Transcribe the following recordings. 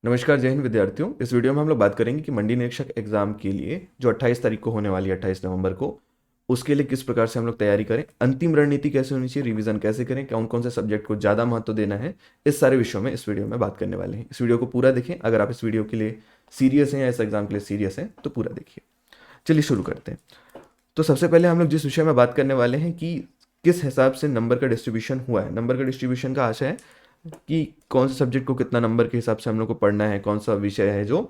नमस्कार जय हिंद विद्यार्थियों। इस वीडियो में हम लोग बात करेंगे कि मंडी निरीक्षक एग्जाम के लिए जो 28 तारीख को होने वाली है, 28 नवंबर को, उसके लिए किस प्रकार से हम लोग तैयारी करें, अंतिम रणनीति कैसे होनी चाहिए, रिवीजन कैसे करें, कौन कौन से सब्जेक्ट को ज़्यादा महत्व देना है, इस सारे विषयों में इस वीडियो में बात करने वाले हैं। इस वीडियो को पूरा देखें। अगर आप इस वीडियो के लिए सीरियस हैं या इस एग्जाम के लिए सीरियस हैं तो पूरा देखिए। चलिए शुरू करते हैं। तो सबसे पहले हम लोग जिस विषय में बात करने वाले हैं कि किस हिसाब से नंबर का डिस्ट्रीब्यूशन हुआ है। नंबर का डिस्ट्रीब्यूशन का आशय है कि कौन से सब्जेक्ट को कितना नंबर के हिसाब से हम लोग को पढ़ना है, कौन सा विषय है जो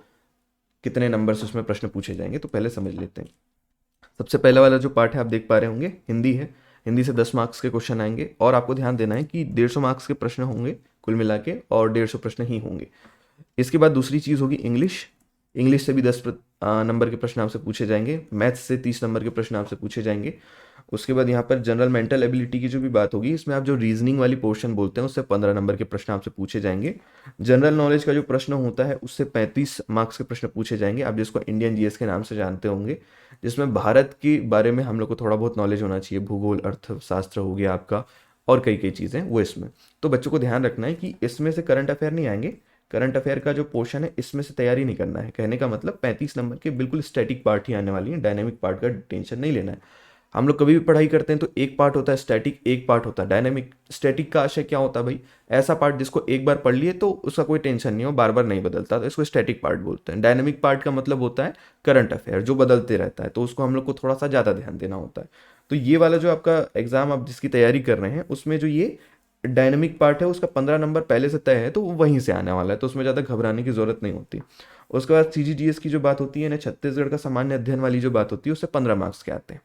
कितने नंबर से उसमें प्रश्न पूछे जाएंगे। तो पहले समझ लेते हैं। सबसे पहला वाला जो पार्ट है आप देख पा रहे होंगे, हिंदी है। हिंदी से 10 मार्क्स के क्वेश्चन आएंगे और आपको ध्यान देना है कि 150 मार्क्स के प्रश्न होंगे कुल मिला के, और 150 प्रश्न ही होंगे। इसके बाद दूसरी चीज़ होगी इंग्लिश। इंग्लिश से भी 10 नंबर के प्रश्न आपसे पूछे जाएंगे। मैथ्स से 30 नंबर के प्रश्न आपसे पूछे जाएंगे। उसके बाद यहाँ पर जनरल मेंटल एबिलिटी की जो भी बात होगी, इसमें आप जो रीजनिंग वाली पोर्शन बोलते हैं उससे 15 नंबर के प्रश्न आपसे पूछे जाएंगे। जनरल नॉलेज का जो प्रश्न होता है उससे 35 मार्क्स के प्रश्न पूछे जाएंगे, आप जिसको इंडियन जीएस के नाम से जानते होंगे, जिसमें भारत के बारे में हम लोग को थोड़ा बहुत नॉलेज होना चाहिए। भूगोल, अर्थशास्त्र हो गया आपका, और कई कई चीज़ें वो इसमें। तो बच्चों को ध्यान रखना है कि इसमें से करंट अफेयर नहीं आएंगे। करंट अफेयर का जो पोर्शन है इसमें से तैयारी नहीं करना है। कहने का मतलब 35 नंबर के बिल्कुल स्टैटिक पार्ट ही आने वाली है, डायनेमिक पार्ट का टेंशन नहीं लेना है। हम लोग कभी भी पढ़ाई करते हैं तो एक पार्ट होता है स्टैटिक, एक पार्ट होता है डायनेमिक। स्टैटिक का आशय क्या होता है भाई? ऐसा पार्ट जिसको एक बार पढ़ लिए तो उसका कोई टेंशन नहीं हो, बार बार नहीं बदलता, तो इसको स्टैटिक पार्ट बोलते हैं। डायनेमिक पार्ट का मतलब होता है करंट अफेयर, जो बदलते रहता है, तो उसको हम लोग को थोड़ा सा ज़्यादा ध्यान देना होता है। तो ये वाला जो आपका एग्जाम आप जिसकी तैयारी कर रहे हैं उसमें जो ये डायनेमिक पार्ट है उसका 15 नंबर पहले से तय है, तो वो वहीं से आने वाला है, तो उसमें ज़्यादा घबराने की जरूरत नहीं होती। उसके बाद सीजीडीएस की जो बात होती है ना, छत्तीसगढ़ का सामान्य अध्ययन वाली जो बात होती है, उससे 15 मार्क्स के आते हैं।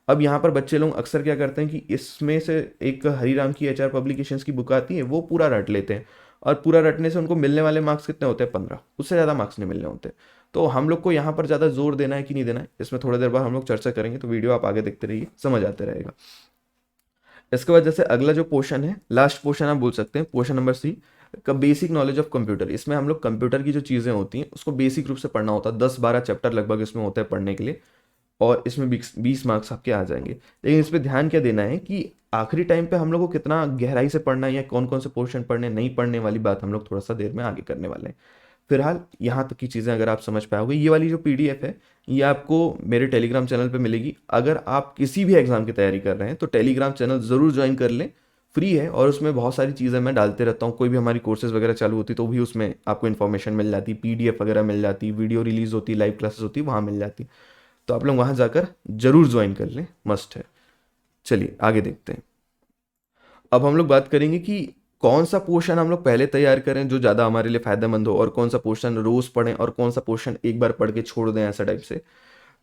अब यहाँ पर बच्चे लोग अक्सर क्या करते हैं कि इसमें से एक हरिराम की एचआर पब्लिकेशंस की बुक आती है, वो पूरा रट लेते हैं, और पूरा रटने से उनको मिलने वाले मार्क्स कितने होते हैं? 15। उससे ज़्यादा मार्क्स नहीं मिलने होते। तो हम लोग को यहाँ पर ज़्यादा जोर देना है कि नहीं देना है, इसमें थोड़ी देर बाद हम लोग चर्चा करेंगे, तो वीडियो आप आगे देखते रहिए, समझ आते रहेगा। इसके बाद जैसे अगला जो पोर्शन है, लास्ट पोर्शन आप बोल सकते हैं, पोर्शन नंबर सी का बेसिक नॉलेज ऑफ कंप्यूटर। इसमें हम लोग कंप्यूटर की जो चीज़ें होती हैं उसको बेसिक रूप से पढ़ना होता है। 10-12 चैप्टर लगभग इसमें होते हैं पढ़ने के लिए, और इसमें 20 मार्क्स आपके आ जाएंगे। लेकिन इस पर ध्यान क्या देना है कि आखिरी टाइम पे हम लोग को कितना गहराई से पढ़ना है या कौन कौन से पोर्शन पढ़ने नहीं पढ़ने वाली बात हम लोग थोड़ा सा देर में आगे करने वाले हैं। फिलहाल यहाँ तक की चीज़ें अगर आप समझ पाओगे, ये वाली जो पीडीएफ है ये आपको मेरे टेलीग्राम चैनल पे मिलेगी। अगर आप किसी भी एग्जाम की तैयारी कर रहे हैं तो टेलीग्राम चैनल ज़रूर ज्वाइन कर लें, फ्री है, और उसमें बहुत सारी चीज़ें मैं डालते रहता हूँ। कोई भी हमारी कोर्सेज वगैरह चालू होती तो भी उसमें आपको इन्फॉर्मेशन मिल जाती, पीडीएफ वगैरह मिल जाती, वीडियो रिलीज होती, लाइव क्लासेस होती, वहाँ मिल जाती। तो आप लोग वहाँ जाकर जरूर ज्वाइन कर लें, मस्ट है। चलिए आगे देखते हैं। अब हम लोग बात करेंगे कि कौन सा पोर्शन हम लोग पहले तैयार करें जो ज़्यादा हमारे लिए फायदेमंद हो, और कौन सा पोर्शन रोज पढ़ें, और कौन सा पोर्शन एक बार पढ़ के छोड़ दें, ऐसा टाइप से।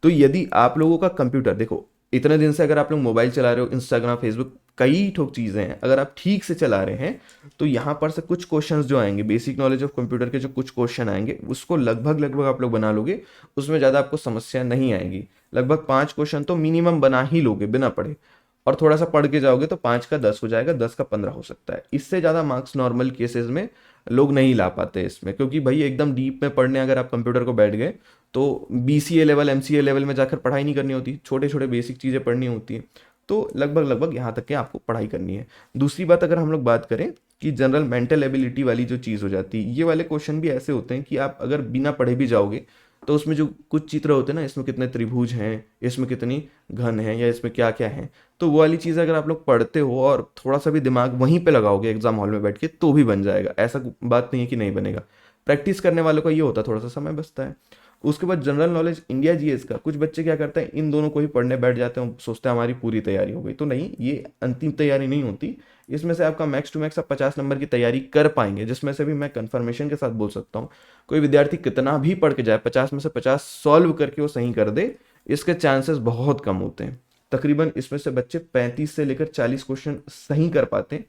तो यदि आप लोगों का कंप्यूटर, देखो इतने दिन से अगर आप लोग मोबाइल चला रहे हो, इंस्टाग्राम, फेसबुक, कई ठोक चीज़ें हैं, अगर आप ठीक से चला रहे हैं तो यहाँ पर से कुछ क्वेश्चंस जो आएंगे, बेसिक नॉलेज ऑफ कंप्यूटर के जो कुछ क्वेश्चन आएंगे, उसको लगभग लगभग आप लोग बना लोगे, उसमें ज़्यादा आपको समस्या नहीं आएगी। लगभग 5 क्वेश्चन तो मिनिमम बना ही लोगे बिना पढ़े, और थोड़ा सा पढ़ के जाओगे तो 5 का 10 हो जाएगा, 10 का 15 हो सकता है। इससे ज़्यादा मार्क्स नॉर्मल केसेस में लोग नहीं ला पाते इसमें, क्योंकि भाई एकदम डीप में पढ़ने अगर आप कंप्यूटर को बैठ गए तो बीसीए लेवल, एमसीए लेवल में जाकर पढ़ाई नहीं करनी होती, छोटे छोटे बेसिक चीज़ें पढ़नी होती हैं। तो लगभग लगभग यहाँ तक के आपको पढ़ाई करनी है। दूसरी बात, अगर हम लोग बात करें कि जनरल मेंटल एबिलिटी वाली जो चीज़ हो जाती है, ये वाले क्वेश्चन भी ऐसे होते हैं कि आप अगर बिना पढ़े भी जाओगे तो उसमें जो कुछ चित्र होते हैं ना, इसमें कितने त्रिभुज हैं, इसमें कितनी घन है, या इसमें क्या क्या है, तो वो वाली चीज़ अगर आप लोग पढ़ते हो और थोड़ा सा भी दिमाग वहीं पे लगाओगे एग्जाम हॉल में बैठ के, तो भी बन जाएगा। ऐसा बात नहीं है कि नहीं बनेगा। प्रैक्टिस करने वालों का ये होता है, थोड़ा सा समय बचता है। उसके बाद जनरल नॉलेज इंडिया जीएस का, कुछ बच्चे क्या करते हैं, इन दोनों को ही पढ़ने बैठ जाते हैं, सोचते हैं हमारी पूरी तैयारी हो गई। तो नहीं, ये अंतिम तैयारी नहीं होती। इसमें से आपका मैक्स टू मैक्स आप 50 नंबर की तैयारी कर पाएंगे, जिसमें से भी मैं कंफर्मेशन के साथ बोल सकता हूँ, कोई विद्यार्थी कितना भी पढ़ के जाए, 50 में से 50 सॉल्व करके वो सही कर दे, इसके चांसेस बहुत कम होते हैं। तकरीबन इसमें से बच्चे 35 से लेकर 40 क्वेश्चन सही कर पाते हैं।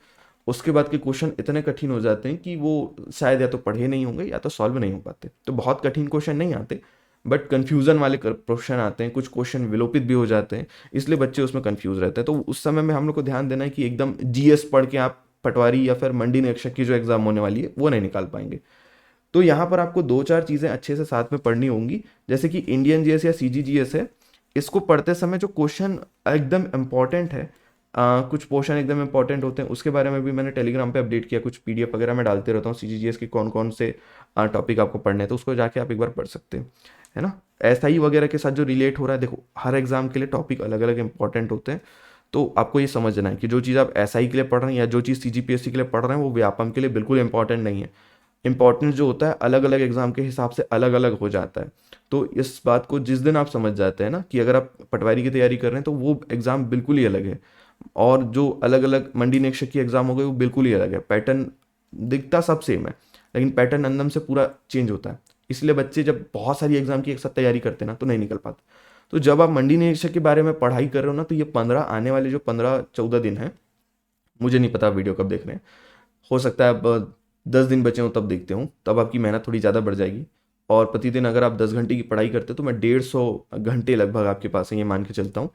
उसके बाद के क्वेश्चन इतने कठिन हो जाते हैं कि वो शायद या तो पढ़े नहीं होंगे या तो सॉल्व नहीं हो पाते। तो बहुत कठिन क्वेश्चन नहीं आते, बट कन्फ्यूज़न वाले क्वेश्चन आते हैं, कुछ क्वेश्चन विलोपित भी हो जाते हैं, इसलिए बच्चे उसमें कन्फ्यूज रहते हैं। तो उस समय में हम लोग को ध्यान देना है कि एकदम जीएस पढ़ के आप पटवारी या फिर मंडी निरीक्षक की जो एग्जाम होने वाली है वो नहीं निकाल पाएंगे। तो यहाँ पर आपको 2-4 चीज़ें अच्छे से साथ में पढ़नी होंगी, जैसे कि इंडियन जीएस या सीजीजीएस है, इसको पढ़ते समय जो क्वेश्चन एकदम इम्पॉर्टेंट है, कुछ पोर्शन एकदम इंपॉर्टेंट होते हैं, उसके बारे में भी मैंने टेलीग्राम पे अपडेट किया, कुछ पीडीएफ वगैरह मैं डालते रहता हूँ सीजीजीएस के कौन कौन से टॉपिक आपको पढ़ने हैं, तो उसको जाके आप एक बार पढ़ सकते हैं, है ना। एसआई वगैरह के साथ जो रिलेट हो रहा है, देखो हर एग्जाम के लिए टॉपिक अलग अलग इंपॉर्टेंट होते हैं, तो आपको ये समझना है कि जो चीज़ आप एसआई के लिए पढ़ रहे हैं या जो चीज़ सीजीपीएससी के लिए पढ़ रहे हैं वो व्यापम के लिए बिल्कुल इंपॉर्टेंट नहीं है। इंपॉर्टेंस जो होता है अलग अलग एग्जाम के हिसाब से अलग अलग हो जाता है। तो इस बात को जिस दिन आप समझ जाते हैं ना कि अगर आप पटवारी की तैयारी कर रहे हैं तो वो एग्ज़ाम बिल्कुल ही अलग है, और जो अलग अलग मंडी निरीक्षक की एग्ज़ाम हो गई वो बिल्कुल ही अलग है। पैटर्न दिखता सब सेम है, लेकिन पैटर्न अंदर से पूरा चेंज होता है। इसलिए बच्चे जब बहुत सारी एग्जाम की एक साथ तैयारी करते हैं ना तो नहीं निकल पाते। तो जब आप मंडी निरीक्षक के बारे में पढ़ाई कर रहे हो ना, तो ये 15 आने वाले जो 15-14 दिन हैं, मुझे नहीं पता वीडियो कब देख रहे हैं, हो सकता है अब 10 दिन बचे हों तब देखते हूँ, तब आपकी मेहनत थोड़ी ज़्यादा बढ़ जाएगी। और प्रतिदिन अगर आप 10 घंटे की पढ़ाई करते हो तो मैं 150 घंटे लगभग आपके पास है, ये मान के चलता हूँ।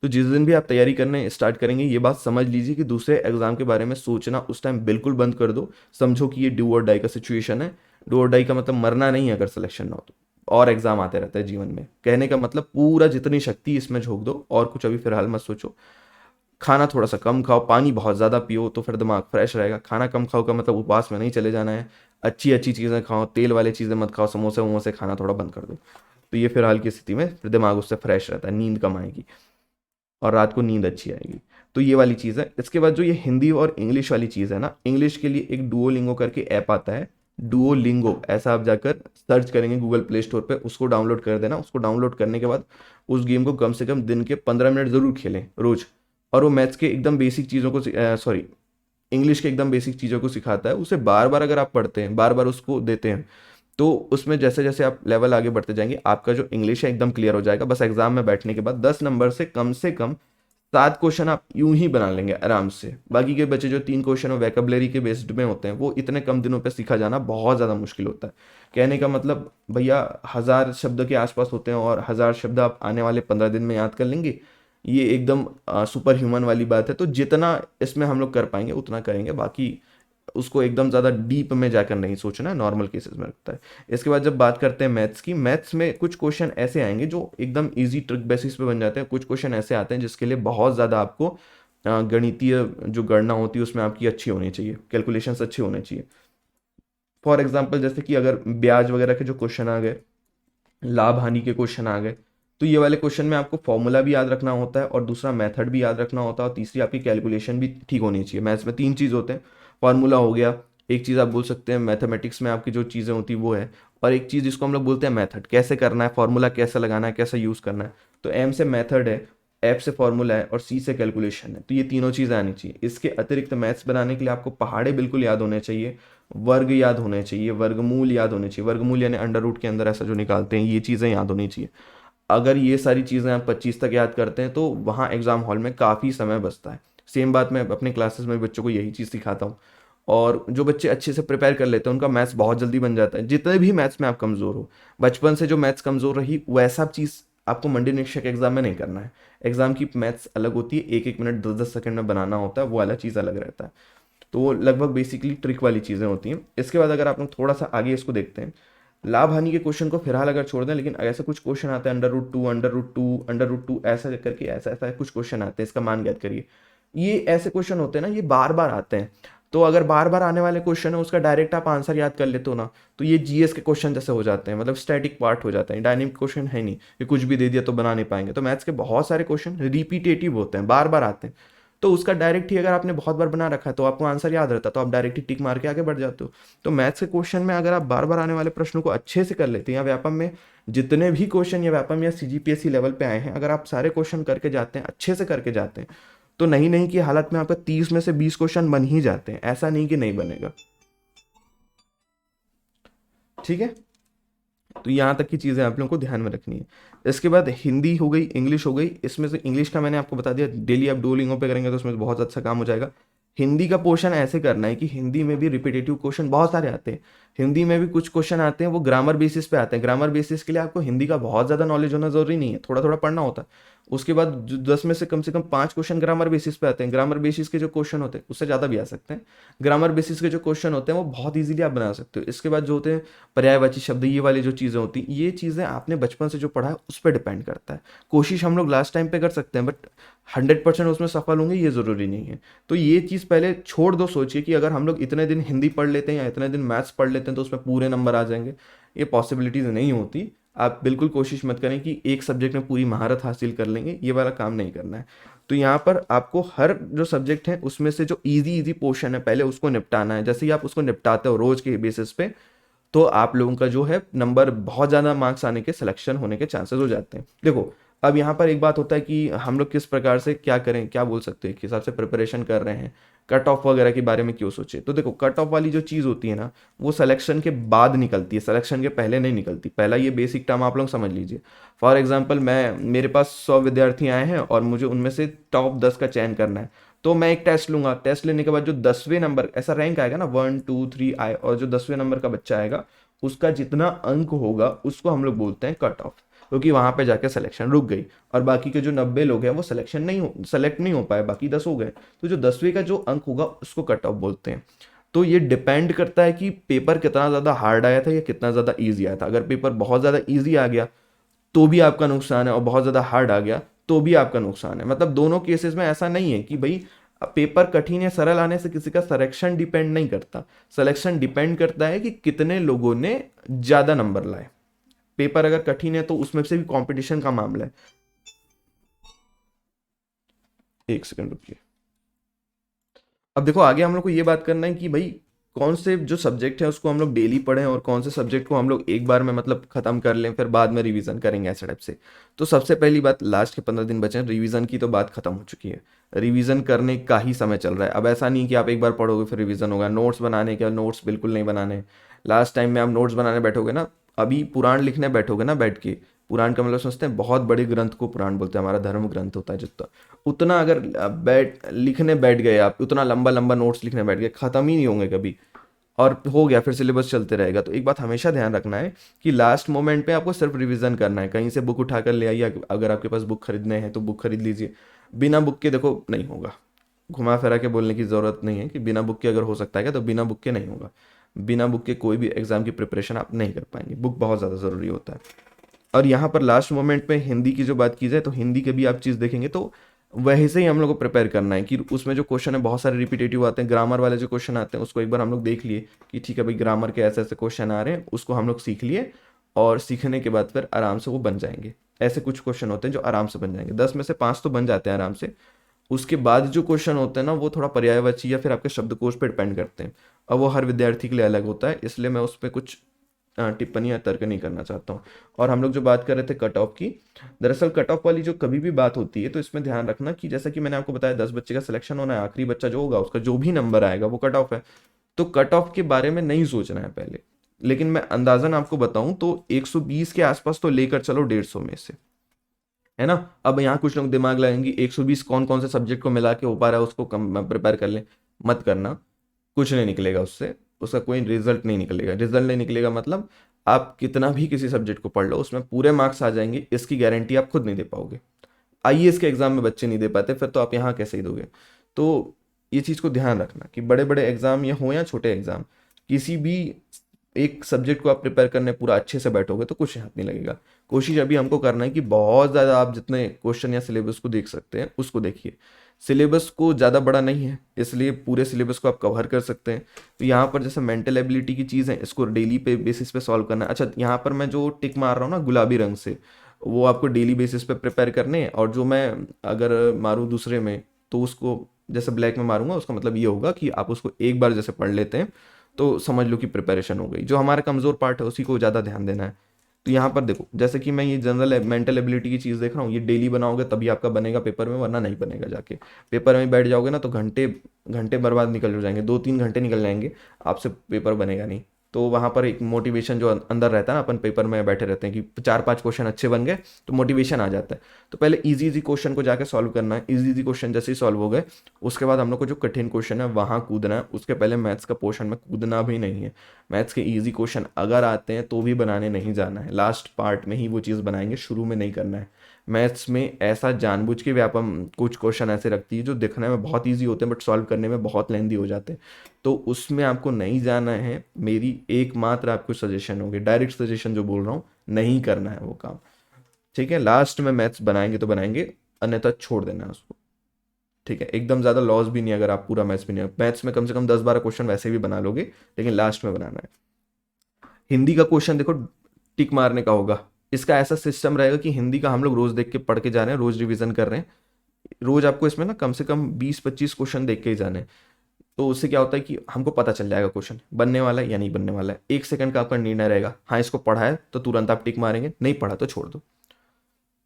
तो जिस दिन भी आप तैयारी करने स्टार्ट करेंगे, ये बात समझ लीजिए कि दूसरे एग्जाम के बारे में सोचना उस टाइम बिल्कुल बंद कर दो। समझो कि ये डू और डाई का सिचुएशन है। डू और डाई का मतलब मरना नहीं है अगर सिलेक्शन ना हो तो, और एग्जाम आते रहता है जीवन में। कहने का मतलब पूरा जितनी शक्ति इसमें झोंक दो, और कुछ अभी फिलहाल मत सोचो। खाना थोड़ा सा कम खाओ, पानी बहुत ज़्यादा पियो तो फिर दिमाग फ्रेश रहेगा। खाना कम खाओ का मतलब उपवास में नहीं चले जाना है। अच्छी अच्छी चीज़ें खाओ, तेल वाली चीज़ें मत खाओ, समोसे वमोसे खाना थोड़ा बंद कर दो। तो ये फिलहाल की स्थिति में फिर दिमाग उससे फ्रेश रहता है, नींद कम आएगी और रात को नींद अच्छी आएगी। तो ये वाली चीज़ है। इसके बाद जो ये हिंदी और इंग्लिश वाली चीज़ है ना, इंग्लिश के लिए एक डुओलिंगो करके ऐप आता है, डुओलिंगो ऐसा आप जाकर सर्च करेंगे गूगल प्ले स्टोर पे, उसको डाउनलोड कर देना। उसको डाउनलोड करने के बाद उस गेम को कम से कम दिन के 15 मिनट ज़रूर खेलें रोज़। और वो मैथ्स के एकदम बेसिक चीज़ों को, सॉरी, इंग्लिश के एकदम बेसिक चीज़ों को सिखाता है। उसे बार बार अगर आप पढ़ते हैं, बार बार उसको देते हैं, तो उसमें जैसे जैसे आप लेवल आगे बढ़ते जाएंगे, आपका जो इंग्लिश है एकदम क्लियर हो जाएगा। बस एग्जाम में बैठने के बाद 10 नंबर से कम 7 क्वेश्चन आप यूं ही बना लेंगे आराम से। बाकी के बचे जो 3 क्वेश्चन वो वैकेबलरी के बेस्ड में होते हैं, वो इतने कम दिनों पे सीखा जाना बहुत ज़्यादा मुश्किल होता है। कहने का मतलब भैया 1000 शब्द के आसपास होते हैं, और 1000 शब्द आप आने वाले 15 दिन में याद कर लेंगे, ये एकदम सुपर ह्यूमन वाली बात है। तो जितना इसमें हम लोग कर पाएंगे उतना करेंगे, बाकी उसको एकदम ज़्यादा डीप में जाकर नहीं सोचना है, नॉर्मल केसेस में रखता है। इसके बाद जब बात करते हैं मैथ्स की, मैथ्स में कुछ क्वेश्चन ऐसे आएंगे जो एकदम इजी ट्रिक बेसिस पे बन जाते हैं। कुछ क्वेश्चन ऐसे आते हैं जिसके लिए बहुत ज़्यादा आपको गणितीय जो गणना होती है उसमें आपकी अच्छी होनी चाहिए, कैलकुलेशंस अच्छे होने चाहिए। फॉर एग्जाम्पल जैसे कि अगर ब्याज वगैरह के जो क्वेश्चन आ गए, लाभ हानि के क्वेश्चन आ गए, तो ये वाले क्वेश्चन में आपको फॉर्मूला भी याद रखना होता है, और दूसरा मेथड भी याद रखना होता है, और तीसरी आपकी कैलकुलेशन भी ठीक होनी चाहिए। मैथ्स में 3 चीज़ होते हैं, फॉर्मूला हो गया, एक चीज़ आप बोल सकते हैं मैथमेटिक्स में आपकी जो चीज़ें होती वो है, और एक चीज़ जिसको हम लोग बोलते हैं मेथड, कैसे करना है, फॉर्मूला कैसे लगाना है, कैसे यूज़ करना है। तो एम से मेथड है, एफ से फॉर्मूला है, और सी से कैलकुलेशन है। तो ये तीनों चीज़ें आनी चाहिए। इसके अतिरिक्त मैथ्स बनाने के लिए आपको पहाड़े बिल्कुल याद होने चाहिए, वर्ग याद होने चाहिए, वर्गमूल याद होने चाहिए। वर्गमूल यानी अंडर रूट के अंदर ऐसा जो निकालते हैं, ये चीज़ें याद होनी चाहिए। अगर ये सारी चीज़ें आप 25 तक याद करते हैं तो वहाँ एग्ज़ाम हॉल में काफ़ी समय बचता है। सेम बात मैं अपने क्लासेस में बच्चों को यही चीज़ सिखाता हूँ, और जो बच्चे अच्छे से प्रिपेयर कर लेते हैं उनका मैथ्स बहुत जल्दी बन जाता है। जितने भी मैथ्स में आप कमज़ोर हो, बचपन से जो मैथ्स कमज़ोर रही, वैसा चीज़ आपको मंडी निरीक्षक एग्जाम में नहीं करना है। एग्जाम की मैथ्स अलग होती है, एक एक मिनट 10-10 सेकंड में बनाना होता है, वो वाला चीज़ अलग रहता है। तो वो लगभग बेसिकली ट्रिक वाली चीज़ें होती हैं। इसके बाद अगर आप लोग थोड़ा सा आगे इसको देखते हैं, लाभ हानि के क्वेश्चन को फिलहाल अगर छोड़ दें, लेकिन ऐसे कुछ क्वेश्चन आते हैं under root two, under root two ऐसा करके, ऐसा कुछ क्वेश्चन आते हैं, इसका मान ज्ञात करिए। ये ऐसे क्वेश्चन होते हैं ना, ये बार बार आते हैं। तो अगर बार बार आने वाले क्वेश्चन है उसका डायरेक्ट आप आंसर याद कर लेते हो ना, तो ये जीएस के क्वेश्चन जैसे हो जाते हैं, मतलब स्टैटिक पार्ट हो जाता है, डायनेमिक क्वेश्चन है नहीं, ये कुछ भी दे दिया तो बना नहीं पाएंगे। तो मैथ्स के बहुत सारे क्वेश्चन रिपीटेटिव होते हैं, बार बार आते हैं। तो उसका डायरेक्ट ही अगर आपने बहुत बार बना रखा है तो आपको आंसर याद रहता है, तो आप डायरेक्ट ही टिक मार के आगे बढ़ जाते हो। तो मैथ्स के क्वेश्चन में अगर आप बार बार आने वाले प्रश्नों को अच्छे से कर लेते हैं, या व्यापम में जितने भी क्वेश्चन या व्यापम या सीजीपीएससी लेवल पे आए हैं, अगर आप सारे क्वेश्चन करके जाते हैं, अच्छे से करके जाते हैं, तो नहीं नहीं की हालत में आपका 30 में से 20 क्वेश्चन बन ही जाते हैं। ऐसा नहीं कि नहीं बनेगा। ठीक है, तो यहाँ तक की चीज़ें आप लोगों को ध्यान में रखनी है। इसके बाद हिंदी हो गई, इंग्लिश हो गई। इसमें से इंग्लिश का मैंने आपको बता दिया, डेली आप डुओलिंगो पे करेंगे तो उसमें बहुत अच्छा काम हो जाएगा। हिंदी का पोर्शन ऐसे करना है कि हिंदी में भी रिपीटेटिव क्वेश्चन बहुत सारे आते हैं। हिंदी में भी कुछ क्वेश्चन आते हैं वो ग्रामर बेसिस पे आते हैं। ग्रामर बेसिस के लिए आपको हिंदी का बहुत ज़्यादा नॉलेज होना ज़रूरी नहीं है, थोड़ा थोड़ा पढ़ना होता है। उसके बाद जो 10 में से कम 5 क्वेश्चन ग्रामर बेसिस पे आते हैं। ग्रामर बेसिस के जो क्वेश्चन होते हैं उससे ज़्यादा भी आ सकते हैं। ग्रामर बेसिस के जो क्वेश्चन होते हैं वो बहुत इजीली आप बना सकते हो। इसके बाद जो होते हैं पर्यायवाची शब्द, ये वाली जो चीज़ें होती हैं, ये चीज़ें आपने बचपन से जो पढ़ा है उस पर डिपेंड करता है। कोशिश हम लोग लास्ट टाइम पे कर सकते हैं, बट 100% उसमें सफल होंगे ये ज़रूरी नहीं है। तो ये चीज़ पहले छोड़ दो, सोचिए कि अगर हम लोग इतने दिन हिंदी पढ़ लेते हैं या इतने दिन मैथ्स पढ़ लेते हैं तो उसमें पूरे नंबर आ जाएंगे। ये पॉसिबिलिटीज़ नहीं होती। आप बिल्कुल कोशिश मत करें कि एक सब्जेक्ट में पूरी महारत हासिल कर लेंगे, ये वाला काम नहीं करना है। तो यहाँ पर आपको हर जो सब्जेक्ट है उसमें से जो इजी इजी पोर्शन है पहले उसको निपटाना है। जैसे ही आप उसको निपटाते हो रोज के बेसिस पे, तो आप लोगों का जो है नंबर बहुत ज़्यादा मार्क्स आने के, सिलेक्शन होने के चांसेस हो जाते हैं। देखो अब यहाँ पर एक बात होता है कि हम लोग किस प्रकार से क्या करें, क्या बोल सकते हैं, किस हिसाब से प्रिपरेशन कर रहे हैं, कट ऑफ वगैरह के बारे में क्यों सोचे। तो देखो कट ऑफ वाली जो चीज़ होती है ना, वो सिलेक्शन के बाद निकलती है, सिलेक्शन के पहले नहीं निकलती। पहला ये बेसिक टर्म आप लोग समझ लीजिए। फॉर एग्जाम्पल मेरे पास 100 विद्यार्थी आए हैं और मुझे उनमें से टॉप 10 का चयन करना है। तो मैं एक टेस्ट लूंगा, टेस्ट लेने के बाद जो 10वें नंबर, ऐसा रैंक आएगा ना 1 2 3 आए, और जो 10वें नंबर का बच्चा आएगा उसका जितना अंक होगा उसको हम लोग बोलते हैं कट ऑफ, क्योंकि वहां पे जाके सिलेक्शन रुक गई। और बाकी के जो 90 लोग हैं वो सेलेक्ट नहीं हो पाए, बाकी 10 हो गए। तो जो 10वें का जो अंक होगा उसको कट ऑफ बोलते हैं। तो ये डिपेंड करता है कि पेपर कितना ज़्यादा हार्ड आया था या कितना ज़्यादा ईजी आया था। अगर पेपर बहुत ज़्यादा ईजी आ गया तो भी आपका नुकसान है, और बहुत ज़्यादा हार्ड आ गया तो भी आपका नुकसान है। मतलब दोनों केसेस में ऐसा नहीं है कि भाई पेपर कठिन या सरल आने से किसी का सिलेक्शन डिपेंड नहीं करता। सिलेक्शन डिपेंड करता है कि कितने लोगों ने ज़्यादा नंबर लाए। पेपर अगर कठिन है तो उसमें से भी कंपटीशन का मामला है। एक सेकंड रुकिए। अब देखो आगे हम लोग को ये बात करना है कि भाई कौन से जो सब्जेक्ट है उसको हम लोग डेली पढ़ें और कौन से सब्जेक्ट को हम लोग एक बार में मतलब खत्म कर लें, फिर बाद में रिवीजन करेंगे, ऐसे टाइप से। तो सबसे पहली बात, लास्ट के 15 दिन बचे हैं, रिवीजन की तो बात खत्म हो चुकी है। रिवीजन करने का ही समय चल रहा है। अब ऐसा नहीं कि आप एक बार पढ़ोगे फिर रिवीजन होगा। नोट्स बनाने के, नोट्स बिल्कुल नहीं बनाने। लास्ट टाइम में आप नोट्स बनाने बैठोगे ना, अभी पुराण लिखने बैठोगे ना बैठ के, पुराण का मतलब समझते हैं, बहुत बड़े ग्रंथ को पुराण बोलते हैं, हमारा धर्म ग्रंथ होता है जितना, उतना अगर लिखने बैठ गए आप, उतना लंबा लंबा नोट्स लिखने बैठ गए, खत्म ही नहीं होंगे कभी। और हो गया फिर सिलेबस चलते रहेगा। तो एक बात हमेशा ध्यान रखना है कि लास्ट मोमेंट पे आपको सिर्फ रिवीजन करना है। कहीं से बुक उठा कर ले आइए, अगर आपके पास बुक खरीदने हैं तो बुक खरीद लीजिए। बिना बुक के देखो नहीं होगा। घुमा फिरा के बोलने की ज़रूरत नहीं है कि बिना बुक के अगर हो सकता है क्या, तो बिना बुक के नहीं होगा। बिना बुक के कोई भी एग्जाम की प्रिपरेशन आप नहीं कर पाएंगे। बुक बहुत ज़्यादा ज़रूरी होता है। और यहाँ पर लास्ट मोमेंट पे हिंदी की जो बात की जाए तो हिंदी के भी आप चीज़ देखेंगे तो वैसे ही हम लोग को प्रिपेयर करना है कि उसमें जो क्वेश्चन है बहुत सारे रिपीटेटिव आते हैं। ग्रामर वाले जो क्वेश्चन आते हैं उसको एक बार हम लोग देख लिए कि ठीक है भाई ग्रामर के ऐसे ऐसे क्वेश्चन आ रहे हैं, उसको हम लोग सीख लिए, और सीखने के बाद फिर आराम से वो बन जाएंगे। ऐसे कुछ क्वेश्चन होते हैं जो आराम से बन जाएंगे, 10 में से 5 तो बन जाते हैं आराम से। उसके बाद जो क्वेश्चन होते हैं ना वो थोड़ा पर्यायवाची या फिर आपके शब्दकोश पे डिपेंड करते हैं, और वो हर विद्यार्थी के लिए अलग होता है, इसलिए मैं उस पर कुछ टिप्पणी या तर्क नहीं करना चाहता हूँ। और हम लोग जो बात कर रहे थे कट ऑफ की, दरअसल कट ऑफ वाली जो कभी भी बात होती है तो इसमें ध्यान रखना कि जैसा कि मैंने आपको बताया 10 बच्चे का सिलेक्शन होना है, आखिरी बच्चा जो होगा उसका जो भी नंबर आएगा वो कट ऑफ है। तो कट ऑफ के बारे में नहीं सोचना है पहले। लेकिन मैं अंदाजन आपको बताऊं तो 120 के आसपास तो लेकर चलो 150 में से, है ना। अब यहाँ कुछ लोग दिमाग लगाएंगे 120 कौन कौन से सब्जेक्ट को मिला के हो पा रहा है उसको कम प्रिपेयर कर लें। मत करना, कुछ नहीं निकलेगा उससे, उसका कोई रिजल्ट नहीं निकलेगा। रिजल्ट नहीं निकलेगा मतलब आप कितना भी किसी सब्जेक्ट को पढ़ लो उसमें पूरे मार्क्स आ जाएंगे, इसकी गारंटी आप खुद नहीं दे पाओगे। आईएएस के एग्जाम में बच्चे नहीं दे पाते, फिर तो आप यहाँ कैसे ही दोगे। तो ये चीज़ को ध्यान रखना कि बड़े बड़े एग्जाम या हो या छोटे एग्जाम, किसी भी एक सब्जेक्ट को आप प्रिपेयर करने पूरा अच्छे से बैठोगे तो कुछ हाथ नहीं लगेगा। कोशिश अभी हमको करना है कि बहुत ज़्यादा आप जितने क्वेश्चन या सिलेबस को देख सकते हैं उसको देखिए। सिलेबस को ज़्यादा बड़ा नहीं है, इसलिए पूरे सिलेबस को आप कवर कर सकते हैं। तो यहाँ पर जैसे मेंटल एबिलिटी की चीज़ है, इसको डेली पे बेसिस पे सॉल्व करना है। अच्छा, यहाँ पर मैं जो टिक मार रहा हूँ ना गुलाबी रंग से, वो आपको डेली बेसिस पे प्रिपेयर करने हैं। और जो मैं अगर मारूँ दूसरे में तो उसको जैसे ब्लैक में मारूंगा, उसका मतलब ये होगा कि आप उसको एक बार जैसे पढ़ लेते हैं तो समझ लो कि प्रिपरेशन हो गई। जो हमारा कमज़ोर पार्ट है उसी को ज़्यादा ध्यान देना है। तो यहाँ पर देखो जैसे कि मैं ये जनरल मेंटल एबिलिटी की चीज़ देख रहा हूँ, ये डेली बनाओगे तभी आपका बनेगा पेपर में, वरना नहीं बनेगा। जाके पेपर में बैठ जाओगे ना तो घंटे घंटे बर्बाद निकल जाएंगे, 2-3 घंटे निकल जाएंगे, आपसे पेपर बनेगा नहीं। तो वहाँ पर एक मोटिवेशन जो अंदर रहता है ना, अपन पेपर में बैठे रहते हैं कि 4-5 क्वेश्चन अच्छे बन गए तो मोटिवेशन आ जाता है। तो पहले इजी इजी क्वेश्चन को जाके सॉल्व करना है, इजी इजी क्वेश्चन जैसे ही सॉल्व हो गए उसके बाद हम लोग को जो कठिन क्वेश्चन है वहाँ कूदना है। उसके पहले मैथ्स का पोर्शन में कूदना भी नहीं है। मैथ्स के ईजी क्वेश्चन अगर आते हैं तो भी बनाने नहीं जाना है, लास्ट पार्ट में ही वो चीज़ बनाएंगे, शुरू में नहीं करना है। मैथ्स में ऐसा जानबूझ के व्यापम कुछ क्वेश्चन ऐसे रखती है जो दिखने में बहुत ईजी होते हैं बट सॉल्व करने में बहुत लेंदी हो जाते हैं, तो उसमें आपको नहीं जाना है। मेरी एकमात्र आपको सजेशन होगी, डायरेक्ट सजेशन जो बोल रहा हूँ, नहीं करना है वो काम, ठीक है। लास्ट में मैथ्स बनाएंगे तो बनाएंगे, अन्यथा छोड़ देना है उसको, ठीक है। एकदम ज़्यादा लॉस भी नहीं, अगर आप पूरा मैथ्स भी नहीं, मैथ्स में कम से कम 10-12 क्वेश्चन वैसे भी बना लोगे, लेकिन लास्ट में बनाना है। हिंदी का क्वेश्चन देखो टिक मारने का होगा। इसका ऐसा सिस्टम रहेगा कि हिंदी का हम लोग रोज देख के पढ़ के जा रहे हैं, रोज रिवीजन कर रहे हैं, रोज आपको इसमें ना कम से कम 20-25 क्वेश्चन देख के ही जाने हैं। तो उससे क्या होता है कि हमको पता चल जाएगा क्वेश्चन बनने वाला है या नहीं बनने वाला है। 1 सेकंड का आपका निर्णय रहेगा, हाँ इसको पढ़ा है तो तुरंत आप टिक मारेंगे, नहीं पढ़ा तो छोड़ दो,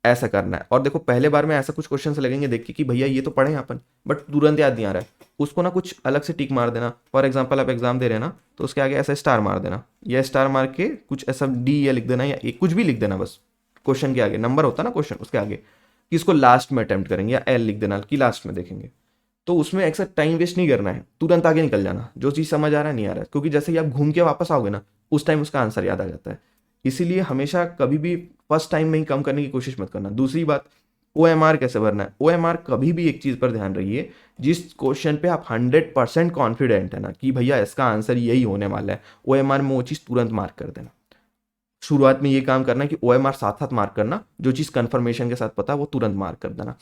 ऐसा करना है। और देखो पहले बार में ऐसा कुछ क्वेश्चन लगेंगे देख के कि भैया ये तो पढ़े हैं अपन बट तुरंत याद नहीं आ रहा है, उसको ना कुछ अलग से टिक मार देना। फॉर एग्जाम्पल आप एग्जाम दे रहे हैं ना, तो उसके आगे ऐसा स्टार मार देना, या स्टार मार के कुछ ऐसा डी या लिख देना, या एक कुछ भी लिख देना बस। क्वेश्चन के आगे नंबर होता है ना क्वेश्चन, उसके आगे कि इसको लास्ट में अटेम्प्ट करेंगे, या एल लिख देना कि लास्ट में देखेंगे। तो उसमें ऐसा टाइम वेस्ट नहीं करना है, तुरंत आगे निकल जाना, जो चीज़ समझ आ रहा है नहीं आ रहा है, क्योंकि जैसे ही आप घूम के वापस आओगे ना उस टाइम उसका आंसर याद आ जाता है। इसीलिए हमेशा कभी भी फर्स्ट टाइम में ही कम करने की कोशिश मत करना। दूसरी बात, OMR कैसे भरना है। OMR कभी भी एक चीज़ पर ध्यान रखिए, जिस क्वेश्चन पे आप 100% कॉन्फिडेंट है ना कि भैया इसका आंसर यही होने वाला है, OMR में वो चीज़ तुरंत मार्क कर देना। शुरुआत में ये काम करना कि OMR साथ साथ मार्क करना, जो चीज़ कंफर्मेशन के साथ पता है वो तुरंत मार्क कर देना।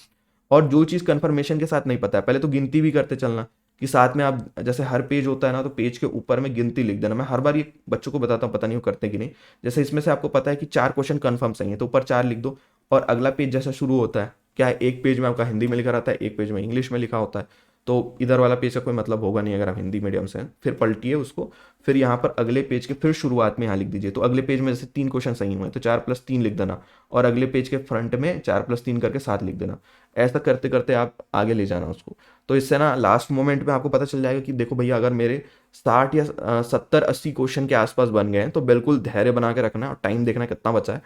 और जो चीज़ कंफर्मेशन के साथ नहीं पता है पहले तो गिनती भी करते चलना, कि साथ में आप जैसे हर पेज होता है ना तो पेज के ऊपर में गिनती लिख देना। मैं हर बार ये बच्चों को बताता हूँ, पता नहीं वो करते कि नहीं। जैसे इसमें से आपको पता है कि 4 क्वेश्चन कन्फर्म सही है तो ऊपर 4 लिख दो, और अगला पेज जैसा शुरू होता है, क्या है, एक पेज में आपका हिंदी में लिखा रहता है, एक पेज में इंग्लिश में लिखा होता है, तो इधर वाला पेज का कोई मतलब होगा नहीं अगर आप हिंदी मीडियम से हैं। फिर पलटिए उसको, फिर यहाँ पर अगले पेज के फिर शुरुआत में यहाँ लिख दीजिए। तो अगले पेज में जैसे 3 क्वेश्चन सही हुए तो 4+3 लिख देना, और अगले पेज के फ्रंट में 4+3 करके 7 लिख देना। ऐसा करते करते आप आगे ले जाना उसको। तो इससे ना लास्ट मोमेंट में आपको पता चल जाएगा कि देखो भैया अगर मेरे 60 या 70-80 क्वेश्चन के आसपास बन गए हैं तो बिल्कुल धैर्य बना के रखना है, और टाइम देखना है कितना बचा है,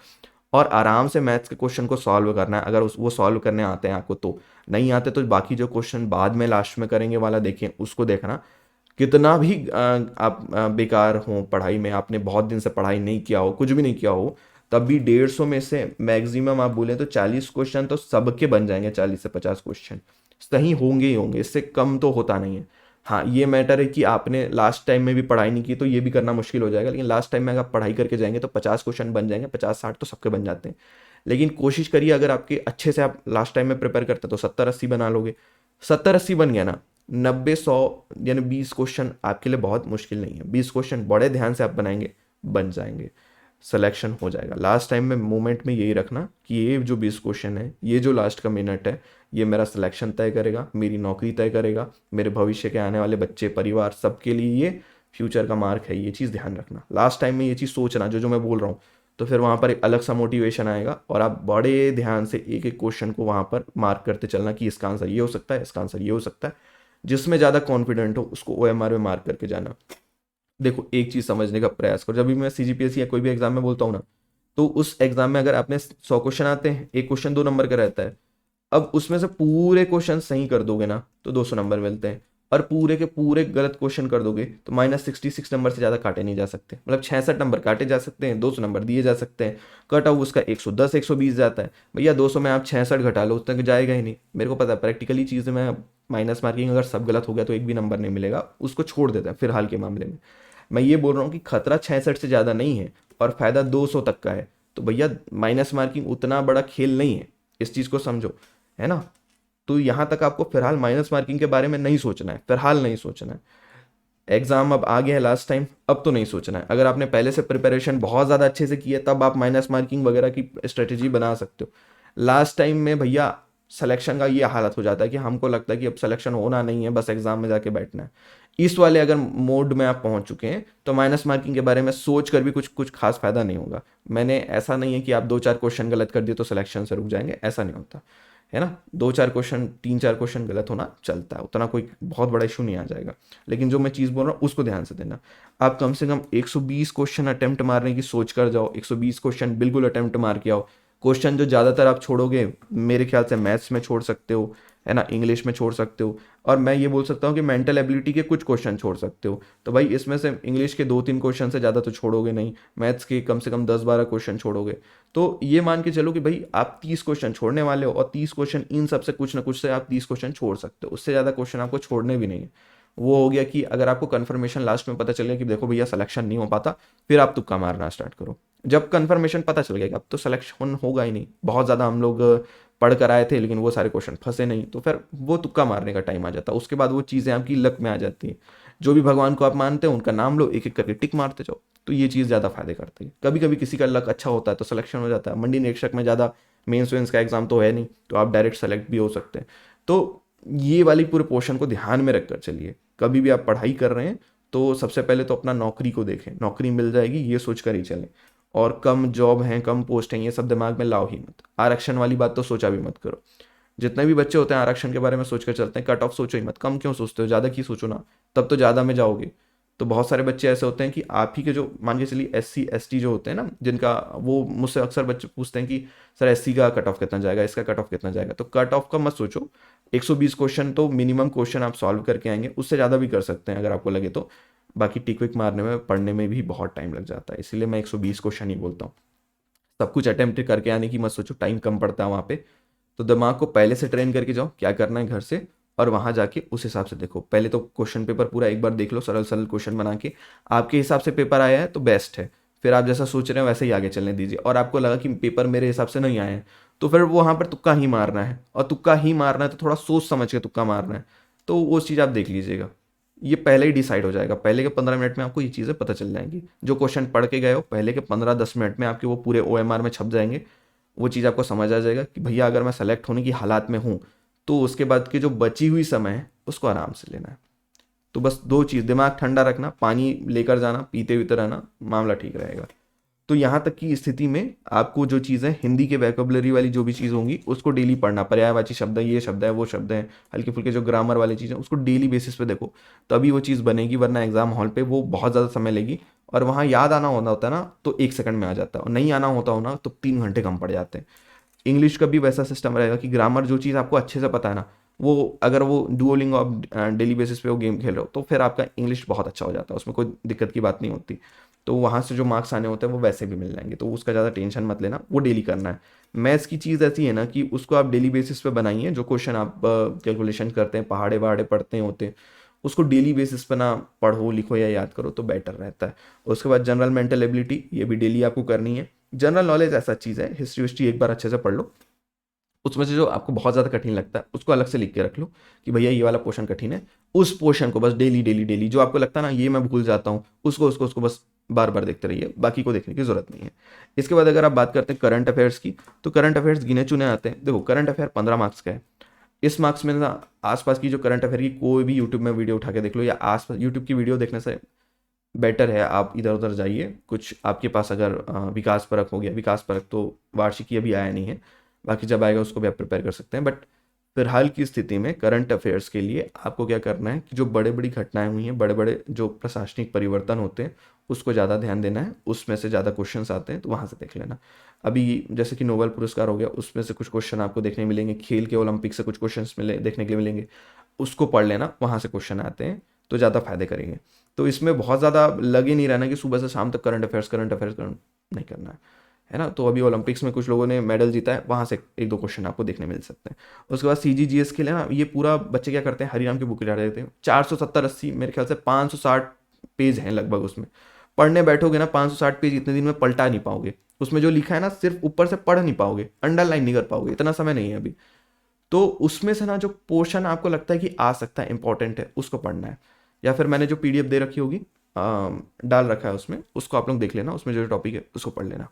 और आराम से मैथ्स के क्वेश्चन को सॉल्व करना है। अगर वो सॉल्व करने आते हैं आपको, तो नहीं आते तो बाकी जो क्वेश्चन बाद में लास्ट में करेंगे वाला देखें, उसको देखना। कितना भी आप बेकार हो पढ़ाई में, आपने बहुत दिन से पढ़ाई नहीं किया हो, कुछ भी नहीं किया हो, तब भी 150 में से मैक्सिमम आप बोले तो 40 क्वेश्चन तो सबके बन जाएंगे। 40 से 50 क्वेश्चन सही होंगे ही होंगे, इससे कम तो होता नहीं है। हाँ ये मैटर है कि आपने लास्ट टाइम में भी पढ़ाई नहीं की तो ये भी करना मुश्किल हो जाएगा, लेकिन लास्ट टाइम में अगर आप पढ़ाई करके जाएंगे तो 50 क्वेश्चन बन जाएंगे, 50-60 तो सबके बन जाते हैं। लेकिन कोशिश करिए, अगर आपके अच्छे से आप लास्ट टाइम में प्रिपेयर करते हैं तो 70-80 बना लोगे। 70-80 बन गया ना, 90-100 यानी 20 क्वेश्चन आपके लिए बहुत मुश्किल नहीं है। 20 क्वेश्चन बड़े ध्यान से आप बनाएंगे, बन जाएंगे, सिलेक्शन हो जाएगा। लास्ट टाइम में मोमेंट में यही रखना कि ये जो 20 क्वेश्चन है, ये जो लास्ट का मिनट है, ये मेरा सिलेक्शन तय करेगा, मेरी नौकरी तय करेगा, मेरे भविष्य के आने वाले बच्चे, परिवार, सबके लिए ये फ्यूचर का मार्क है। ये चीज़ ध्यान रखना, लास्ट टाइम में ये चीज़ सोचना जो जो मैं बोल रहा हूँ, तो फिर वहाँ पर एक अलग सा मोटिवेशन आएगा, और आप बड़े ध्यान से एक एक क्वेश्चन को वहाँ पर मार्क करते चलना कि इसका आंसर ये हो सकता है, इसका आंसर ये हो सकता है। जिसमें ज़्यादा कॉन्फिडेंट हो उसको OMR में मार्क करके जाना। देखो एक चीज़ समझने का प्रयास करो, जब भी मैं CGPSC या कोई भी एग्जाम में बोलता हूँ ना, तो उस एग्जाम में अगर आपने 100 क्वेश्चन आते हैं, एक क्वेश्चन 2 नंबर का रहता है, अब उसमें से पूरे क्वेश्चन सही कर दोगे ना तो 200 नंबर मिलते हैं, और पूरे के पूरे गलत क्वेश्चन कर दोगे तो -66 नंबर से ज़्यादा काटे नहीं जा सकते। मतलब 66 नंबर काटे जा सकते हैं, 200 नंबर दिए जा सकते हैं। कट ऑफ उसका 110-120 जाता है। भैया 200 में आप 66 घटा लो, उतना जाएगा ही नहीं। मेरे को पता है प्रैक्टिकली चीज़ में माइनस मार्किंग अगर सब गलत हो गया तो एक भी नंबर नहीं मिलेगा, उसको छोड़ देते हैं फिलहाल के मामले में। मैं ये बोल रहा हूँ कि खतरा 66 से ज़्यादा नहीं है और फायदा 200 तक का है, तो भैया माइनस मार्किंग उतना बड़ा खेल नहीं है, इस चीज़ को समझो, है ना। तो यहाँ तक आपको फिलहाल माइनस मार्किंग के बारे में नहीं सोचना है, फिलहाल नहीं सोचना है। एग्जाम अब आ गया है लास्ट टाइम, अब तो नहीं सोचना है। अगर आपने पहले से प्रिपरेशन बहुत ज़्यादा अच्छे से की है तब आप माइनस मार्किंग वगैरह की स्ट्रेटेजी बना सकते हो। लास्ट टाइम में भैया सिलेक्शन का ये हालत हो जाता है कि हमको लगता है कि अब सिलेक्शन होना नहीं है, बस एग्जाम में जाके बैठना है। इस वाले अगर मोड में आप पहुंच चुके हैं तो माइनस मार्किंग के बारे में सोच कर भी कुछ खास फायदा नहीं होगा। मैंने ऐसा नहीं है कि आप 2-4 क्वेश्चन गलत कर दिए तो सिलेक्शन से रुक जाएंगे, ऐसा नहीं होता। है ना। 2-4 क्वेश्चन 3-4 क्वेश्चन गलत होना चलता है, उतना कोई बहुत बड़ा इशू नहीं आ जाएगा। लेकिन जो मैं चीज़ बोल रहा हूँ उसको ध्यान से देना। आप कम से कम 120 क्वेश्चन अटेम्प्ट मारने की सोच कर जाओ, 120 क्वेश्चन बिल्कुल अटेम्प्ट मार के आओ। क्वेश्चन जो ज़्यादातर आप छोड़ोगे, मेरे ख्याल से मैथ्स में छोड़ सकते हो, है ना, इंग्लिश में छोड़ सकते हो, और मैं ये बोल सकता हूँ कि मेंटल एबिलिटी के कुछ क्वेश्चन छोड़ सकते हो। तो भाई इसमें से इंग्लिश के 2-3 क्वेश्चन से ज़्यादा तो छोड़ोगे नहीं, मैथ्स के कम से कम 10-12 क्वेश्चन छोड़ोगे। तो ये मान के चलो कि भाई आप 30 क्वेश्चन छोड़ने वाले हो, और 30 क्वेश्चन इन सब से कुछ ना कुछ से आप 30 क्वेश्चन छोड़ सकते हो, उससे ज़्यादा क्वेश्चन आपको छोड़ने भी नहीं है। वो हो गया कि अगर आपको कन्फर्मेशन लास्ट में पता चले कि देखो भैया सिलेक्शन नहीं हो पाता, फिर आप तुक्का मारना स्टार्ट करो। जब कन्फर्मेशन पता चल गया कि अब तो सिलेक्शन होगा ही नहीं, बहुत ज़्यादा हम लोग पढ़ कर आए थे लेकिन वो सारे क्वेश्चन फंसे नहीं, तो फिर वो तुक्का मारने का टाइम आ जाता है। उसके बाद वो चीज़ें आपकी लक में आ जाती हैं। जो भी भगवान को आप मानते हो उनका नाम लो, एक एक करके टिक मारते जाओ, तो ये चीज़ ज़्यादा फायदे करती है। कभी कभी किसी का लक अच्छा होता है तो सिलेक्शन हो जाता है। मंडी निरीक्षक में ज़्यादा मेंस वेंस का एग्जाम तो है नहीं, तो आप डायरेक्ट सेलेक्ट भी हो सकते हैं। तो ये वाली पूरे पोर्शन को ध्यान में रखकर चलिए। कभी भी आप पढ़ाई कर रहे हैं तो सबसे पहले तो अपना नौकरी को देखें, नौकरी मिल जाएगी ये सोच कर ही चलें। और कम जॉब हैं, कम पोस्ट हैं, ये सब दिमाग में लाओ ही मत। आरक्षण वाली बात तो सोचा भी मत करो। जितने भी बच्चे होते हैं आरक्षण के बारे में सोच कर चलते हैं, कट ऑफ सोचो ही मत। कम क्यों सोचते हो, ज़्यादा की सोचो ना, तब तो ज़्यादा में जाओगे। तो बहुत सारे बच्चे ऐसे होते हैं कि आप ही के जो मान के चलिए SC ST जो होते हैं ना, जिनका वो मुझसे अक्सर बच्चे पूछते हैं कि सर SC का कट ऑफ कितना जाएगा, इसका कट ऑफ कितना जाएगा। तो कट ऑफ का मत सोचो, 120 क्वेश्चन तो मिनिमम क्वेश्चन आप सॉल्व करके आएंगे, उससे ज़्यादा भी कर सकते हैं अगर आपको लगे तो। बाकी टिक विक मारने में पढ़ने में भी बहुत टाइम लग जाता है, इसलिए मैं 120 क्वेश्चन ही बोलता हूँ। सब कुछ अटेम्प्ट करके आने की मत सोचो, टाइम कम पड़ता है वहाँ पे। तो दिमाग को पहले से ट्रेन करके जाओ क्या करना है घर से, और वहाँ जाके उस हिसाब से देखो। पहले तो क्वेश्चन पेपर पूरा एक बार देख लो, सरल सरल क्वेश्चन बना के। आपके हिसाब से पेपर आया है तो बेस्ट है, फिर आप जैसा सोच रहे हो वैसे ही आगे चलने दीजिए। और आपको लगा कि पेपर मेरे हिसाब से नहीं आए हैं, तो फिर वहाँ पर तुक्का ही मारना है, और तुक्का ही मारना है तो थोड़ा सोच समझ के तुक्का मारना है। तो वो चीज़ आप देख लीजिएगा, ये पहले ही डिसाइड हो जाएगा। पहले के 15 मिनट में आपको ये चीज़ें पता चल जाएंगी। जो क्वेश्चन पढ़ के गए हो पहले के 15-10 मिनट में आपके वो पूरे OMR में छप जाएंगे। वो चीज़ आपको समझ आ जाएगा कि भैया अगर मैं सेलेक्ट होने की हालात में हूँ, तो उसके बाद की जो बची हुई समय है उसको आराम से लेना है। तो बस 2 चीज़, दिमाग ठंडा रखना, पानी लेकर जाना, पीते हुए रहना, मामला ठीक रहेगा। तो यहाँ तक की स्थिति में आपको जो चीज़ें हिंदी के वैकेबुलरी वाली जो भी चीज़ होंगी उसको डेली पढ़ना। पर्यायवाची शब्द है, ये शब्द है, वो शब्द है, हल्के फुल्के जो ग्रामर वाली चीज़ें उसको डेली बेसिस पे देखो, तभी वो चीज़ बनेगी। वरना एग्जाम हॉल पे वो बहुत ज़्यादा समय लेगी, और वहाँ याद आना होना होता है ना तो 1 सेकंड में आ जाता है, और नहीं आना होता हो ना तो 3 घंटे कम पड़ जाते हैं। इंग्लिश का भी वैसा सिस्टम रहेगा कि ग्रामर जो चीज़ आपको अच्छे से पता है ना, वो अगर वो डुओलिंगो आप डेली बेसिस पे वो गेम खेल रहे हो तो फिर आपका इंग्लिश बहुत अच्छा हो जाता है, उसमें कोई दिक्कत की बात नहीं होती। तो वहाँ से जो मार्क्स आने होते हैं वो वैसे भी मिल जाएंगे, तो उसका ज़्यादा टेंशन मत लेना, वो डेली करना है। मैथ्स की चीज़ ऐसी है ना कि उसको आप डेली बेसिस पे बनाइए। जो क्वेश्चन आप कैलकुलेशन करते हैं, पहाड़े वहाड़े पढ़ते होते हैं, उसको डेली बेसिस पे ना पढ़ो लिखो या याद करो तो बेटर रहता है। उसके बाद जनरल मेंटल एबिलिटी, ये भी डेली आपको करनी है। जनरल नॉलेज ऐसा चीज़ है, हिस्ट्री विस्ट्री एक बार अच्छे से पढ़ लो, उसमें से जो आपको बहुत ज़्यादा कठिन लगता है उसको अलग से लिख के रख लो कि भैया ये वाला पोर्शन कठिन है। उस पोर्शन को बस डेली डेली डेली, जो आपको लगता है ना ये मैं भूल जाता हूँ, उसको उसको उसको बस बार बार देखते रहिए, बाकी को देखने की जरूरत नहीं है। इसके बाद अगर आप बात करते हैं करंट अफेयर्स की, तो करंट अफेयर्स गिने चुने आते हैं। देखो करंट अफेयर 15 मार्क्स का है। इस मार्क्स में ना आसपास की जो करंट अफेयर की कोई भी यूट्यूब में वीडियो उठा के देख लो, या आसपास यूट्यूब की वीडियो देखने से बेटर है आप इधर उधर जाइए। कुछ आपके पास अगर विकास परक हो गया, विकास परक तो वार्षिकी अभी आया नहीं है, बाकी जब आएगा उसको भी आप प्रिपेयर कर सकते हैं। बट फिलहाल की स्थिति में करंट अफेयर्स के लिए आपको क्या करना है कि जो बड़े बड़ी घटनाएं हुई हैं, बड़े बड़े जो प्रशासनिक परिवर्तन होते हैं उसको ज़्यादा ध्यान देना है। उसमें से ज़्यादा क्वेश्चंस आते हैं तो वहाँ से देख लेना। अभी जैसे कि नोबेल पुरस्कार हो गया, उसमें से कुछ क्वेश्चन आपको देखने मिलेंगे, खेल के ओलंपिक से कुछ क्वेश्चन मिले देखने के लिए मिलेंगे, उसको पढ़ लेना, वहाँ से क्वेश्चन आते हैं तो ज़्यादा फायदे करेंगे। तो इसमें बहुत ज़्यादा लगे नहीं रहना कि सुबह से शाम तक करंट अफेयर्स नहीं करना है ना। तो अभी ओलंपिक्स में कुछ लोगों ने मेडल जीता है, वहाँ से 1-2 क्वेश्चन आपको देखने मिल सकते हैं। उसके बाद CGGS के लिए ना ये पूरा बच्चे क्या करते हैं, हरिराम की बुक उठा देते हैं। 470-80 मेरे ख्याल से 560 पेज हैं लगभग, उसमें पढ़ने बैठोगे ना 560 पेज इतने दिन में पलटा नहीं पाओगे। उसमें जो लिखा है ना सिर्फ ऊपर से पढ़ नहीं पाओगे, अंडरलाइन नहीं कर पाओगे, इतना समय नहीं है अभी। तो उसमें से ना जो पोर्शन आपको लगता है कि आ सकता है, इंपॉर्टेंट है, उसको पढ़ना है। या फिर मैंने जो PDF दे रखी होगी डाल रखा है उसमें, उसको आप लोग देख लेना, उसमें जो टॉपिक है उसको पढ़ लेना।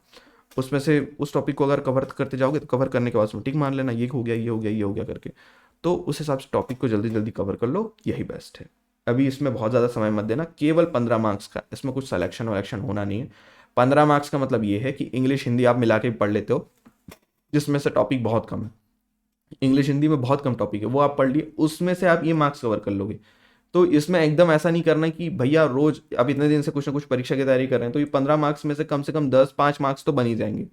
उसमें से उस टॉपिक को अगर कवर करते जाओगे तो कवर करने के बाद उसमें टिक मान लेना, ये हो गया ये हो गया ये हो गया करके। तो उस हिसाब से टॉपिक को जल्दी जल्दी कवर कर लो, यही बेस्ट है। अभी इसमें बहुत ज़्यादा समय मत देना, केवल 15 मार्क्स का, इसमें कुछ सिलेक्शन वलेक्शन होना नहीं है। 15 मार्क्स का मतलब ये है कि इंग्लिश हिंदी आप मिला के पढ़ लेते हो, जिसमें से टॉपिक बहुत कम है। इंग्लिश हिंदी में बहुत कम टॉपिक है, वो आप पढ़ लिए, उसमें से आप ये मार्क्स कवर कर लोगे। तो इसमें एकदम ऐसा नहीं करना कि भैया रोज अब इतने दिन से कुछ ना कुछ परीक्षा की तैयारी कर रहे हैं, तो ये 15 मार्क्स में से कम 5 मार्क्स तो बन ही जाएंगे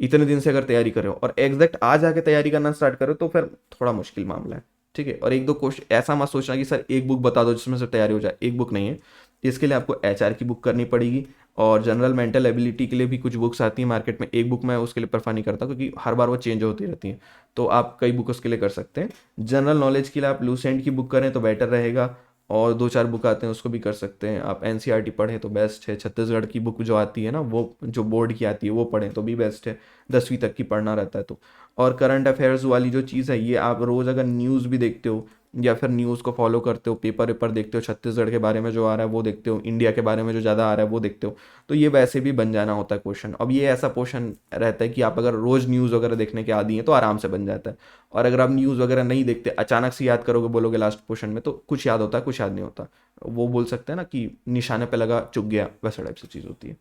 इतने दिन से अगर तैयारी कर रहे हो। और एग्जैक्ट आज आके तैयारी करना स्टार्ट करो तो फिर थोड़ा मुश्किल मामला है, ठीक है। और एक दो क्वेश्चन ऐसा मत सोचना कि सर एक बुक बता दो जिसमें से तैयारी हो जाए, एक बुक नहीं है। इसके लिए आपको एचआर की बुक करनी पड़ेगी, और जनरल मेंटल एबिलिटी के लिए भी कुछ बुक्स आती हैं मार्केट में। एक बुक मैं उसके लिए प्रेफर नहीं करता क्योंकि हर बार वो चेंज होती रहती हैं, तो आप कई बुक उसके लिए कर सकते हैं। जनरल नॉलेज के लिए आप लूसेंट की बुक करें तो बेटर रहेगा, और दो चार बुक आते हैं उसको भी कर सकते हैं। आप एनसीईआरटी पढ़ें तो बेस्ट है, छत्तीसगढ़ की बुक जो आती है ना, वो जो बोर्ड की आती है वो पढ़ें तो भी बेस्ट है, 10वीं तक की पढ़ना रहता है तो। और करंट अफेयर्स वाली जो चीज़ है, ये आप रोज़ अगर न्यूज़ भी देखते हो या फिर न्यूज़ को फॉलो करते हो, पेपर वेपर देखते हो, छत्तीसगढ़ के बारे में जो आ रहा है वो देखते हो, इंडिया के बारे में जो ज़्यादा आ रहा है वो देखते हो, तो ये वैसे भी बन जाना होता है क्वेश्चन। अब ये ऐसा क्वेश्चन रहता है कि आप अगर रोज़ न्यूज़ वगैरह देखने के आदी हैं तो आराम से बन जाता है। और अगर आप न्यूज़ वगैरह नहीं देखते, अचानक से याद करोगे, बोलोगे लास्ट क्वेश्चन में, तो कुछ याद होता है कुछ याद नहीं होता। वो बोल सकते हैं ना कि निशाने पे लगा चुक गया, वैसा टाइप से चीज़ होती है।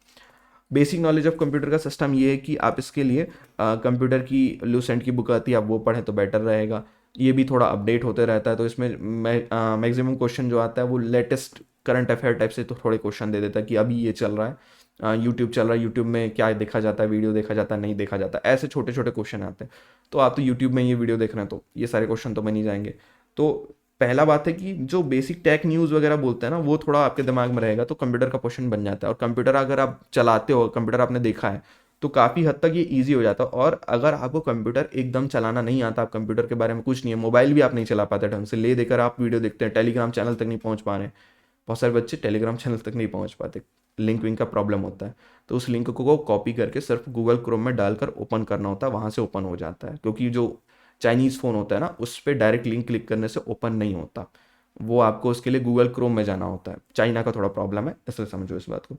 बेसिक नॉलेज ऑफ कंप्यूटर का सिस्टम ये है कि आप इसके लिए कंप्यूटर की लूसेंट की बुक आती है, आप वो पढ़ें तो बेटर रहेगा। ये भी थोड़ा अपडेट होते रहता है, तो इसमें मैक्सिमम क्वेश्चन जो आता है वो लेटेस्ट करंट अफेयर टाइप से तो थोड़े क्वेश्चन दे देता है कि अभी ये चल रहा है, यूट्यूब चल रहा है, यूट्यूब में क्या देखा जाता है, वीडियो देखा जाता है नहीं देखा जाता, ऐसे छोटे छोटे क्वेश्चन आते हैं। तो आप तो यूट्यूब में ये वीडियो देख रहे हैं तो ये सारे क्वेश्चन तो बन ही जाएंगे। तो पहला बात है कि जो बेसिक टेक न्यूज़ वगैरह बोलते हैं ना, वो थोड़ा आपके दिमाग में रहेगा तो कंप्यूटर का क्वेश्चन बन जाता है। और कंप्यूटर अगर आप चलाते हो, कंप्यूटर आपने देखा है, तो काफ़ी हद तक ये इजी हो जाता है। और अगर आपको कंप्यूटर एकदम चलाना नहीं आता, आप कंप्यूटर के बारे में कुछ नहीं है, मोबाइल भी आप नहीं चला पाते ढंग से, ले देकर आप वीडियो देखते हैं, टेलीग्राम चैनल तक नहीं पहुंच पा रहे हैं, बहुत सारे बच्चे टेलीग्राम चैनल तक नहीं पहुंच पाते, लिंक विंक का प्रॉब्लम होता है, तो उस लिंक को कॉपी करके सिर्फ गूगल क्रोम में डालकर ओपन करना होता है, वहाँ से ओपन हो जाता है। क्योंकि जो चाइनीज़ फ़ोन होता है ना, उस पर डायरेक्ट लिंक क्लिक करने से ओपन नहीं होता, वो आपको उसके लिए गूगल क्रोम में जाना होता है। चाइना का थोड़ा प्रॉब्लम है, इसलिए समझो इस बात को।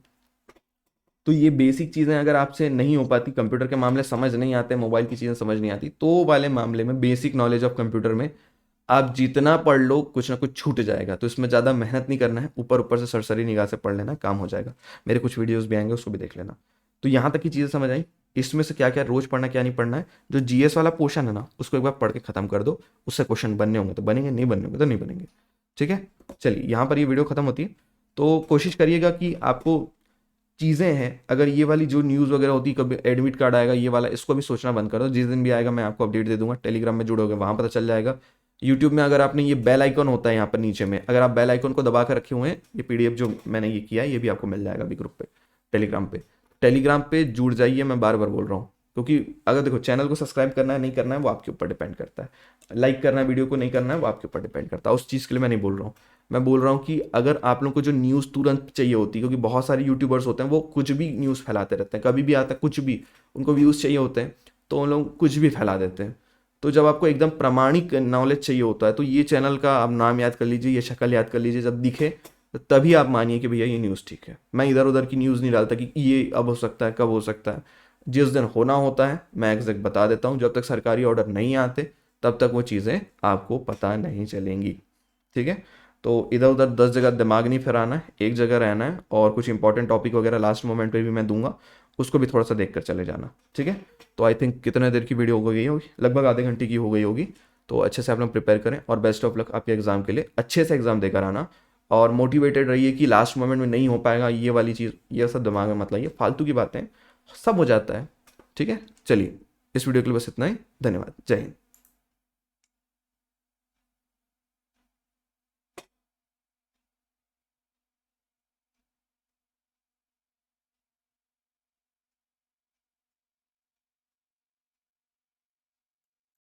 तो ये बेसिक चीज़ें अगर आपसे नहीं हो पाती, कंप्यूटर के मामले समझ नहीं आते, मोबाइल की चीज़ें समझ नहीं आती, तो वाले मामले में बेसिक नॉलेज ऑफ कंप्यूटर में आप जितना पढ़ लो कुछ ना कुछ छूट जाएगा। तो इसमें ज़्यादा मेहनत नहीं करना है, ऊपर ऊपर से सरसरी निगाह से पढ़ लेना, काम हो जाएगा। मेरे कुछ वीडियोस भी आएंगे, उसको भी देख लेना। तो यहाँ तक की चीज़ें समझ आई। इसमें से क्या क्या रोज पढ़ना, क्या नहीं पढ़ना है, जो जीएस वाला पोर्शन है ना, उसको एक बार पढ़ के खत्म कर दो। उससे क्वेश्चन बनने होंगे तो बनेंगे, नहीं बनने होंगे तो नहीं बनेंगे, ठीक है। चलिए यहाँ पर ये वीडियो खत्म होती है। तो कोशिश करिएगा कि आपको चीज़ें हैं, अगर ये वाली जो न्यूज़ वगैरह होती है, कभी एडमिट कार्ड आएगा ये वाला, इसको भी सोचना बंद कर दो। जिस दिन भी आएगा मैं आपको अपडेट दे दूंगा, टेलीग्राम में जुड़ोगे वहाँ पता चल जाएगा। यूट्यूब में अगर आपने ये बेल आइकन होता है यहाँ पर नीचे में, अगर आप बेल आइकन को दबा कर रखे हुए हैं, ये पीडीएफ जो मैंने ये किया है ये भी आपको मिल जाएगा अभी ग्रुप पे, टेलीग्राम पे जुड़ जाइए। मैं बार बार बोल रहा हूँ, क्योंकि अगर देखो चैनल को सब्सक्राइब करना है नहीं करना है वो आपके ऊपर डिपेंड करता है, लाइक करना है वीडियो को नहीं करना है वो आपके ऊपर डिपेंड करता है। उस चीज़ के लिए मैं नहीं बोल रहा हूँ। मैं बोल रहा हूँ कि अगर आप लोग को जो न्यूज़ तुरंत चाहिए होती है, क्योंकि बहुत सारे यूट्यूबर्स होते हैं वो कुछ भी न्यूज़ फैलाते रहते हैं, कभी भी आता है कुछ भी, उनको व्यूज़ चाहिए होते हैं तो उन लोग कुछ भी फैला देते हैं। तो जब आपको एकदम प्रामाणिक नॉलेज चाहिए होता है तो ये चैनल का आप नाम याद कर लीजिए, ये शक्ल याद कर लीजिए, जब दिखे तो तभी आप मानिए कि भैया ये न्यूज़ ठीक है। मैं इधर उधर की न्यूज़ नहीं डालता कि ये अब हो सकता है कब हो सकता है, जिस दिन होना होता है मैं एग्जैक्ट बता देता हूँ। जब तक सरकारी ऑर्डर नहीं आते तब तक वो चीज़ें आपको पता नहीं चलेंगी, ठीक है। तो इधर उधर 10 जगह दिमाग नहीं फिराना है, एक जगह रहना है। और कुछ इंपॉर्टेंट टॉपिक वगैरह लास्ट मोमेंट पे भी मैं दूंगा, उसको भी थोड़ा सा देख कर चले जाना, ठीक है। तो आई थिंक कितने देर की वीडियो हो गई होगी, लगभग आधे घंटे की हो गई होगी। तो अच्छे से आप लोग प्रिपेयर करें और बेस्ट ऑफ लक आपके एग्जाम के लिए, अच्छे से एग्जाम देकर आना। और मोटिवेटेड रहिए कि लास्ट मोमेंट में नहीं हो पाएगा ये वाली चीज़, ये सब दिमाग में मत लाइए, फालतू की बातें, सब हो जाता है, ठीक है। चलिए इस वीडियो के लिए बस इतना ही, धन्यवाद, जय हिंद।